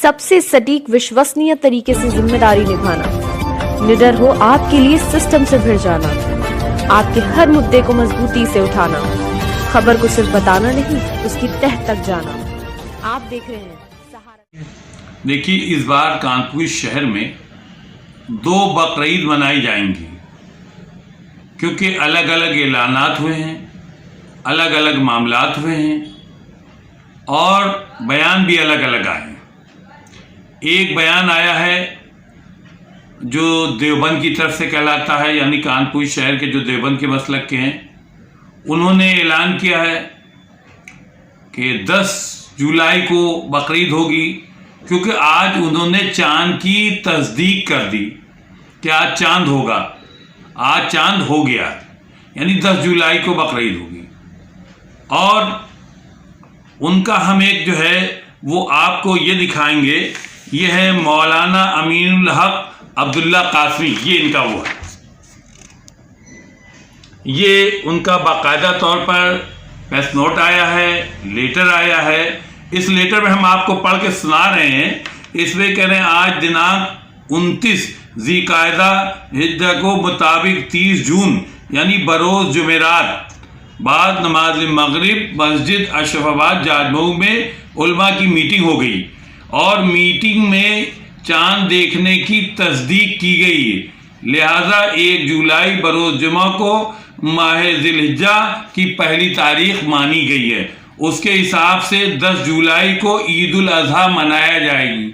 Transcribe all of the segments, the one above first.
सबसे सटीक विश्वसनीय तरीके से जिम्मेदारी निभाना, निडर हो आपके लिए सिस्टम से भिड़ जाना, आपके हर मुद्दे को मजबूती से उठाना, खबर को सिर्फ बताना नहीं, उसकी तह तक जाना। आप देख रहे हैं सहारा। देखिए, इस बार कानपुर शहर में 2 बकरीद मनाई जाएंगी, क्योंकि अलग अलग ऐलानात हुए हैं, अलग अलग मामलात हुए हैं और बयान भी अलग अलग आए हैं। एक बयान आया है जो देवबंद की तरफ से कहलाता है, यानी कानपुर शहर के जो देवबंद के मसलक के हैं, उन्होंने ऐलान किया है कि 10 जुलाई को बकरीद होगी, क्योंकि आज उन्होंने चांद की तस्दीक कर दी कि आज चांद होगा। आज चांद हो गया, यानी 10 जुलाई को बकरीद होगी। और उनका हम एक जो है वो आपको ये दिखाएंगे। ये है मौलाना अमीनुल हक अब्दुल्ला कासमी, ये इनका वो है। ये उनका बाकायदा तौर पर प्रेस नोट आया है, लेटर आया है। इस लेटर में हम आपको पढ़ के सुना रहे हैं। इसमें कह रहे हैं आज दिनांक 29 ज़िलक़ादा हिज्जा को मुताबिक 30 जून यानी बरोज़ जुमेरात बाद नमाज मगरिब मस्जिद अशरफाबाद जाजमऊ में उलमा की मीटिंग हो गई और मीटिंग में चांद देखने की तस्दीक की गई। लिहाजा 1 जुलाई बरोज़ जुमा को माह ज़िलहिज्जा की पहली तारीख मानी गई है। उसके हिसाब से 10 जुलाई को ईद उल अज़हा मनाया जाएगी।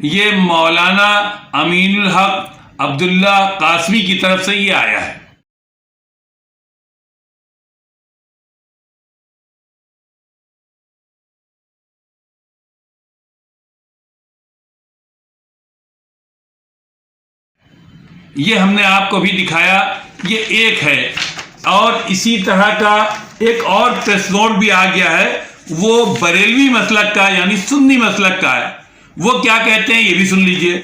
ये मौलाना अमीनुल हक अब्दुल्ला कासमी की तरफ से ये आया है। ये हमने आपको भी दिखाया, ये एक है। और इसी तरह का एक और प्रेस नोट भी आ गया है, वो बरेलवी मसलक का यानी सुन्नी मसलक का है। वो क्या कहते हैं ये भी सुन लीजिए।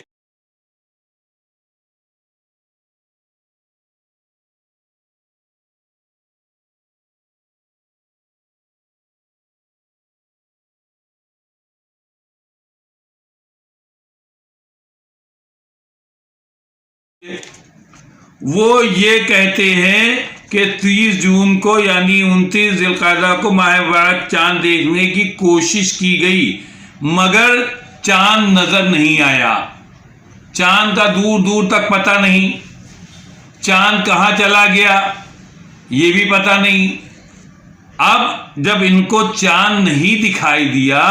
वो ये कहते हैं कि 30 जून को यानी 29 ज़िलक़ादा को माह मुबारक चांद देखने की कोशिश की गई, मगर चांद नजर नहीं आया। चांद का दूर दूर तक पता नहीं, चांद कहाँ चला गया ये भी पता नहीं। अब जब इनको चांद नहीं दिखाई दिया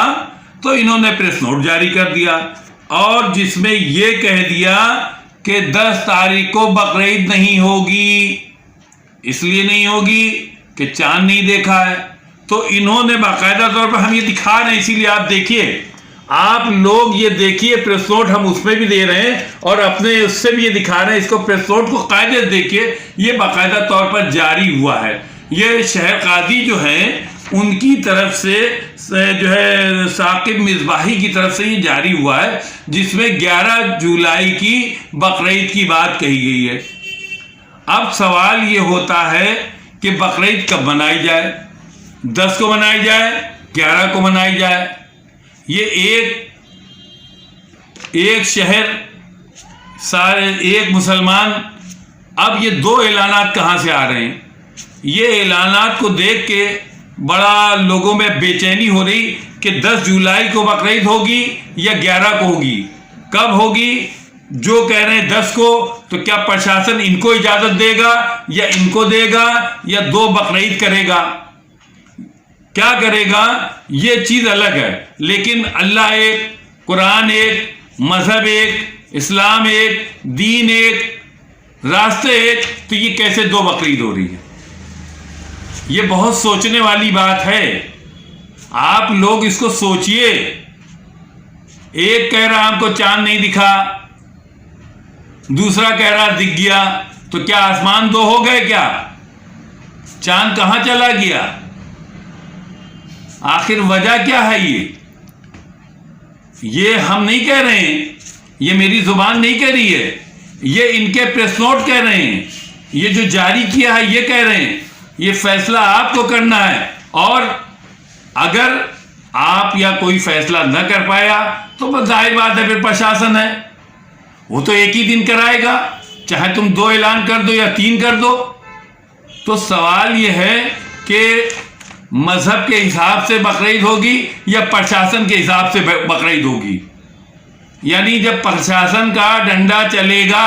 तो इन्होंने प्रेस नोट जारी कर दिया और जिसमें ये कह दिया कि 10 तारीख को बकरीद नहीं होगी। इसलिए नहीं होगी कि चांद नहीं देखा है। तो इन्होंने बाकायदा तौर पर, हम ये दिखा रहे हैं इसीलिए आप देखिए, आप लोग ये देखिए, प्रेस नोट हम उसमें भी दे रहे हैं और अपने उससे भी ये दिखा रहे हैं। इसको प्रेस नोट को कायदे से देखिए, ये बाकायदा तौर पर जारी हुआ है। ये शहर काजी जो है उनकी तरफ से जो है साकिब मिसबाही की तरफ से ये जारी हुआ है, जिसमें 11 जुलाई की बकरीद की बात कही गई है। अब सवाल ये होता है कि बकरीद कब मनाई जाए, 10 को मनाई जाए, 11 को मनाई जाए। ये एक शहर सारे एक मुसलमान। अब ये 2 ऐलानात कहाँ से आ रहे हैं? ये ऐलानात को देख के बड़ा लोगों में बेचैनी हो रही कि 10 जुलाई को बकरीद होगी या 11 को होगी। कब होगी? जो कह रहे हैं 10 को, तो क्या प्रशासन इनको इजाजत देगा या इनको देगा या 2 बकरीद करेगा? क्या करेगा ये चीज अलग है, लेकिन अल्लाह एक, कुरान एक, मजहब एक, इस्लाम एक, दीन एक, रास्ते एक, तो ये कैसे 2 बकरीद हो रही है? ये बहुत सोचने वाली बात है। आप लोग इसको सोचिए। एक कह रहा हमको चांद नहीं दिखा, दूसरा कह रहा दिख गया, तो क्या आसमान 2 हो गए? क्या चांद कहां चला गया? आखिर वजह क्या है? ये हम नहीं कह रहे हैं, ये मेरी जुबान नहीं कह रही है, ये इनके प्रेस नोट कह रहे हैं। ये जो जारी किया है ये कह रहे हैं। ये फैसला आपको करना है। और अगर آپ یا کوئی فیصلہ نہ کر پایا تو بس ظاہر بات ہے پھر پرشاسن ہے، وہ تو ایک ہی دن کرائے گا، چاہے تم 2 اعلان کر دو یا 3 کر دو۔ تو سوال یہ ہے کہ مذہب کے حساب سے بقرعید ہوگی یا پرشاسن کے حساب سے بقرعید ہوگی؟ یعنی جب پرشاسن کا ڈنڈا چلے گا،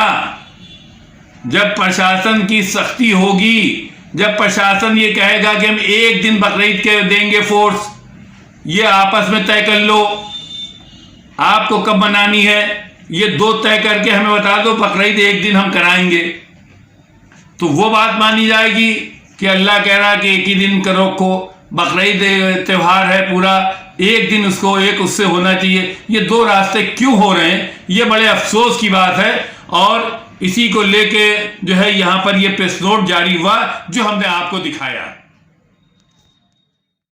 جب پرشاسن کی سختی ہوگی، جب پرشاسن یہ کہے گا کہ ہم 1 دن بقرعید کے دیں گے فورس، یہ آپس میں طے کر لو آپ کو کب منانی ہے، یہ 2 طے کر کے ہمیں بتا دو بقرعید 1 دن ہم کرائیں گے، تو وہ بات مانی جائے گی کہ اللہ کہہ رہا کہ 1 ہی دن کا رکھو، بقرعید تہوار ہے پورا 1 دن اس کو ایک اس سے ہونا چاہیے۔ یہ 2 راستے کیوں ہو رہے ہیں، یہ بڑے افسوس کی بات ہے، اور اسی کو لے کے جو ہے یہاں پر یہ پریس نوٹ جاری ہوا جو ہم نے آپ کو دکھایا۔